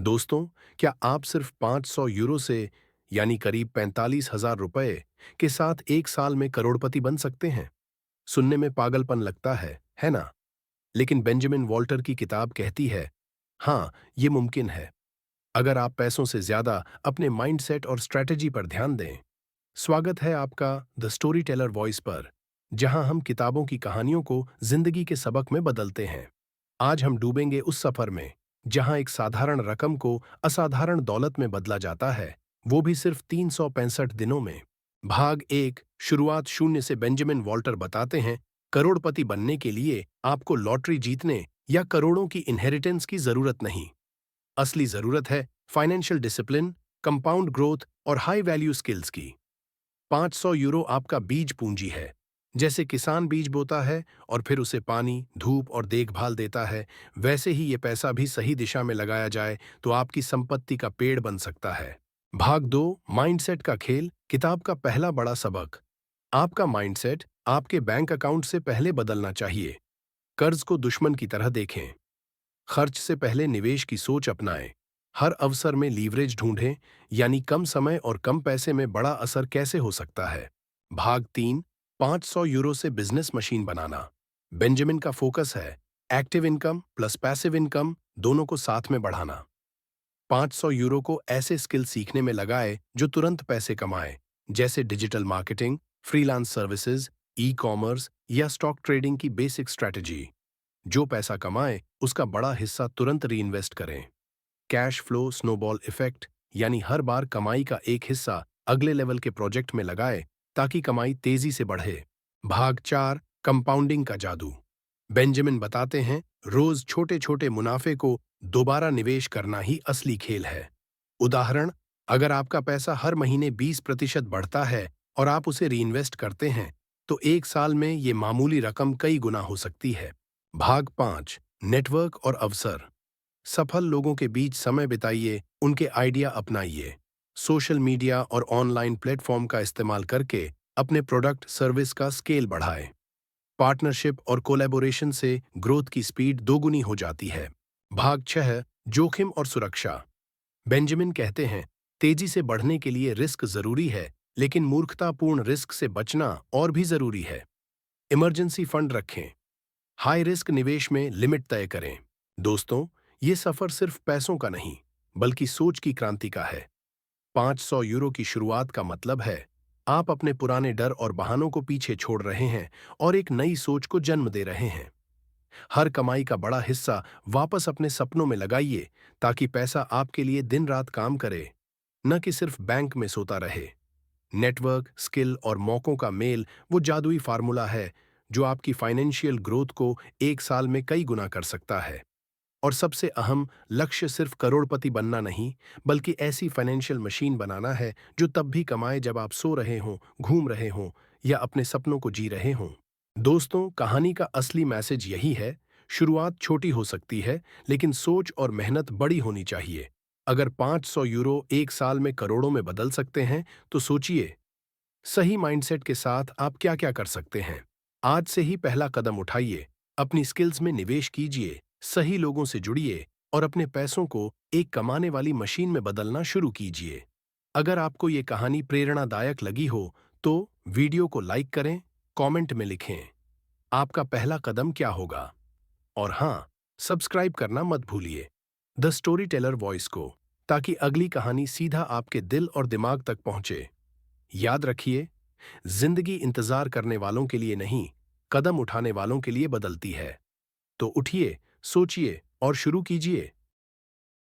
दोस्तों, क्या आप सिर्फ 500 यूरो से यानी करीब 45,000 रुपए के साथ एक साल में करोड़पति बन सकते हैं? सुनने में पागलपन लगता है ना? लेकिन बेंजामिन वॉल्टर की किताब कहती है, हाँ, ये मुमकिन है, अगर आप पैसों से ज्यादा अपने माइंडसेट और स्ट्रैटेजी पर ध्यान दें। स्वागत है आपका द स्टोरी टेलर वॉइस पर, जहां हम किताबों की कहानियों को जिंदगी के सबक में बदलते हैं। आज हम डूबेंगे उस सफर में जहां एक साधारण रकम को असाधारण दौलत में बदला जाता है, वो भी सिर्फ 365 दिनों में। भाग एक, शुरुआत शून्य से। बेंजामिन वॉल्टर बताते हैं, करोड़पति बनने के लिए आपको लॉटरी जीतने या करोड़ों की इनहेरिटेंस की जरूरत नहीं। असली जरूरत है फाइनेंशियल डिसिप्लिन, कंपाउंड ग्रोथ और हाई वैल्यू स्किल्स की। 500 यूरो आपका बीज पूंजी है। जैसे किसान बीज बोता है और फिर उसे पानी, धूप और देखभाल देता है, वैसे ही ये पैसा भी सही दिशा में लगाया जाए तो आपकी संपत्ति का पेड़ बन सकता है। भाग दो, माइंडसेट का खेल। किताब का पहला बड़ा सबक। आपका माइंडसेट आपके बैंक अकाउंट से पहले बदलना चाहिए। कर्ज को दुश्मन की तरह देखें। खर्च से पहले निवेश की सोच अपनाएं। हर अवसर में लीवरेज ढूंढें, यानी कम समय और कम पैसे में बड़ा असर कैसे हो सकता है। भाग तीन, 500 यूरो से बिजनेस मशीन बनाना। बेंजामिन का फोकस है active income plus passive income दोनों को साथ में बढ़ाना। 500 यूरो को ऐसे स्किल सीखने में लगाए जो तुरंत पैसे कमाए, जैसे digital marketing, freelance services, e commerce या स्टॉक ट्रेडिंग की बेसिक स्ट्रैटेजी। जो पैसा कमाए उसका बड़ा हिस्सा तुरंत री इन्वेस्ट करें। कैश फ्लो स्नोबॉल इफेक्ट, यानी हर बार कमाई का एक हिस्सा अगले लेवल के प्रोजेक्ट में लगाए ताकि कमाई तेजी से बढ़े। भाग चार, कंपाउंडिंग का जादू। बेंजामिन बताते हैं, रोज छोटे छोटे मुनाफे को दोबारा निवेश करना ही असली खेल है। उदाहरण, अगर आपका पैसा हर महीने 20% बढ़ता है और आप उसे री इन्वेस्ट करते हैं, तो एक साल में ये मामूली रकम कई गुना हो सकती है। भाग पांच, नेटवर्क और अवसर। सफल लोगों के बीच समय बिताइए, उनके आइडिया अपनाइए। सोशल मीडिया और ऑनलाइन प्लेटफॉर्म का इस्तेमाल करके अपने प्रोडक्ट सर्विस का स्केल बढ़ाएं। पार्टनरशिप और कोलैबोरेशन से ग्रोथ की स्पीड दोगुनी हो जाती है। भाग छह, जोखिम और सुरक्षा। बेंजामिन कहते हैं, तेजी से बढ़ने के लिए रिस्क जरूरी है, लेकिन मूर्खतापूर्ण रिस्क से बचना और भी जरूरी है। इमरजेंसी फंड रखें। हाई रिस्क निवेश में लिमिट तय करें। दोस्तों, ये सफर सिर्फ पैसों का नहीं, बल्कि सोच की क्रांति का है। 500 यूरो की शुरुआत का मतलब है, आप अपने पुराने डर और बहानों को पीछे छोड़ रहे हैं और एक नई सोच को जन्म दे रहे हैं। हर कमाई का बड़ा हिस्सा वापस अपने सपनों में लगाइए, ताकि पैसा आपके लिए दिन रात काम करे, न कि सिर्फ बैंक में सोता रहे। नेटवर्क, स्किल और मौकों का मेल वो जादुई फार्मूला है जो आपकी फाइनेंशियल ग्रोथ को एक साल में कई गुना कर सकता है। और सबसे अहम लक्ष्य सिर्फ करोड़पति बनना नहीं, बल्कि ऐसी फाइनेंशियल मशीन बनाना है जो तब भी कमाए जब आप सो रहे हों, घूम रहे हों या अपने सपनों को जी रहे हों। दोस्तों, कहानी का असली मैसेज यही है, शुरुआत छोटी हो सकती है, लेकिन सोच और मेहनत बड़ी होनी चाहिए। अगर 500 यूरो एक साल में करोड़ों में बदल सकते हैं, तो सोचिए, सही माइंडसेट के साथ आप क्या क्या कर सकते हैं। आज से ही पहला कदम उठाइए, अपनी स्किल्स में निवेश कीजिए, सही लोगों से जुड़िए और अपने पैसों को एक कमाने वाली मशीन में बदलना शुरू कीजिए। अगर आपको ये कहानी प्रेरणादायक लगी हो, तो वीडियो को लाइक करें, कमेंट में लिखें, आपका पहला कदम क्या होगा। और हाँ, सब्सक्राइब करना मत भूलिए द स्टोरी टेलर वॉइस को, ताकि अगली कहानी सीधा आपके दिल और दिमाग तक पहुंचे। याद रखिए, जिंदगी इंतजार करने वालों के लिए नहीं, कदम उठाने वालों के लिए बदलती है। तो उठिए, सोचिए और शुरू कीजिए।